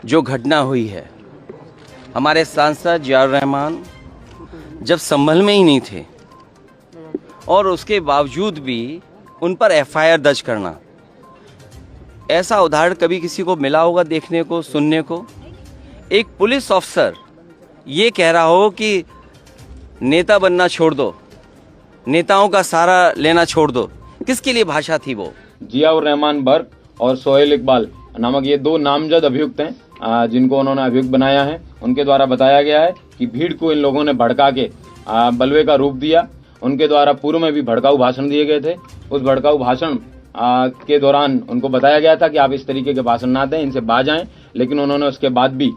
जो घटना हुई है, हमारे सांसद जियाउर रहमान जब संभल में ही नहीं थे और उसके बावजूद भी उन पर एफआईआर दर्ज करना, ऐसा उदाहरण कभी किसी को मिला होगा देखने को, सुनने को? एक पुलिस ऑफिसर ये कह रहा हो कि नेता बनना छोड़ दो, नेताओं का सहारा लेना छोड़ दो, किसके लिए भाषा थी वो? जियाउर रहमान बर्क और सोहेल इकबाल नामक ये दो नामजद अभियुक्त हैं जिनको उन्होंने अभियुक्त बनाया है। उनके द्वारा बताया गया है कि भीड़ को इन लोगों ने भड़का के बलवे का रूप दिया। उनके द्वारा पूर्व में भी भड़काऊ भाषण दिए गए थे। उस भड़काऊ भाषण के दौरान उनको बताया गया था कि आप इस तरीके के भाषण ना दें, इनसे बाज आएं, लेकिन उन्होंने उसके बाद भी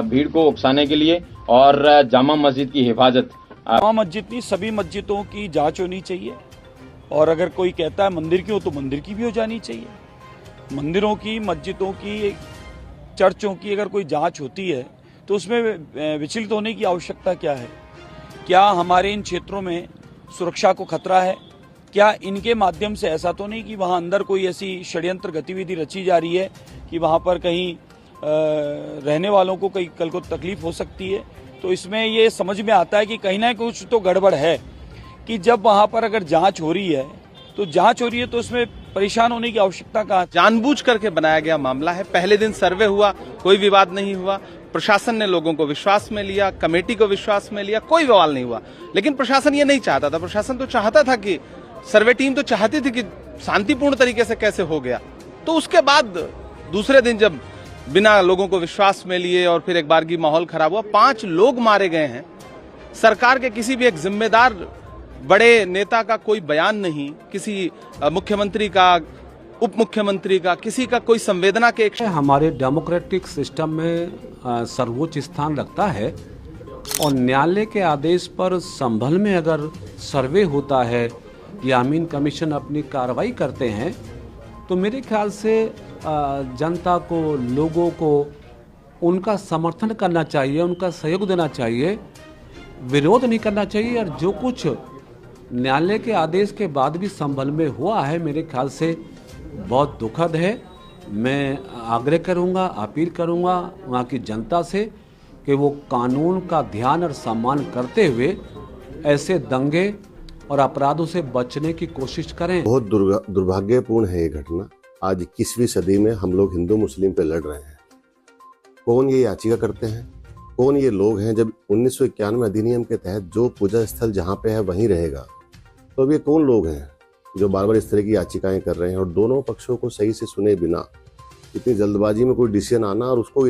भीड़ को उकसाने के लिए और जामा मस्जिद की हिफाजत, जामा मस्जिद नहीं सभी मस्जिदों की जांच होनी चाहिए। और अगर कोई कहता है मंदिर की हो तो मंदिर की भी हो जानी चाहिए। मंदिरों की, मस्जिदों की, चर्चों की अगर कोई जांच होती है तो उसमें विचलित होने की आवश्यकता क्या है? क्या हमारे इन क्षेत्रों में सुरक्षा को खतरा है? क्या इनके माध्यम से ऐसा तो नहीं कि वहां अंदर कोई ऐसी षड्यंत्र गतिविधि रची जा रही है कि वहां पर कहीं रहने वालों को कहीं कल को तकलीफ हो सकती है? तो इसमें ये समझ में आता है कि कहीं ना कुछ तो गड़बड़ है कि जब वहां पर अगर जांच हो रही है तो उसमें परेशान होने की आवश्यकता कहाँ? जानबूझ करके बनाया गया मामला है। पहले दिन सर्वे हुआ, कोई विवाद नहीं हुआ। प्रशासन ने लोगों को विश्वास में लिया, कमेटी को विश्वास में लिया, कोई बवाल नहीं हुआ। लेकिन प्रशासन ये नहीं चाहता था। प्रशासन तो चाहता था कि सर्वे टीम तो चाहती थी कि शांतिपूर्ण तरीके से कैसे हो गया। तो उसके बाद दूसरे दिन जब बिना लोगों को विश्वास में लिए और फिर एक बार की माहौल खराब हुआ, 5 लोग मारे गए हैं। सरकार के किसी भी एक जिम्मेदार बड़े नेता का कोई बयान नहीं, किसी मुख्यमंत्री का, उप मुख्यमंत्री का, किसी का कोई संवेदना के हमारे डेमोक्रेटिक सिस्टम में सर्वोच्च स्थान रखता है और न्यायालय के आदेश पर संभल में अगर सर्वे होता है या अमीन कमीशन अपनी कार्रवाई करते हैं तो मेरे ख्याल से जनता को, लोगों को उनका समर्थन करना चाहिए, उनका सहयोग देना चाहिए, विरोध नहीं करना चाहिए। और जो कुछ न्यायालय के आदेश के बाद भी संभल में हुआ है मेरे ख्याल से बहुत दुखद है। मैं आग्रह करूंगा, अपील करूंगा वहाँ की जनता से कि वो कानून का ध्यान और सम्मान करते हुए ऐसे दंगे और अपराधों से बचने की कोशिश करें। बहुत दुर्भाग्यपूर्ण है ये घटना। आज 21वीं सदी में हम लोग हिंदू मुस्लिम पे लड़ रहे हैं। कौन ये याचिका करते हैं? कौन ये लोग हैं? जब 1991 अधिनियम के तहत जो पूजा स्थल जहाँ पे है वहीं रहेगा, तो अब ये कौन लोग हैं जो बार बार इस तरह की याचिकाएं कर रहे हैं? और दोनों पक्षों को सही से सुने बिना इतनी जल्दबाजी में कोई डिसीजन आना और उसको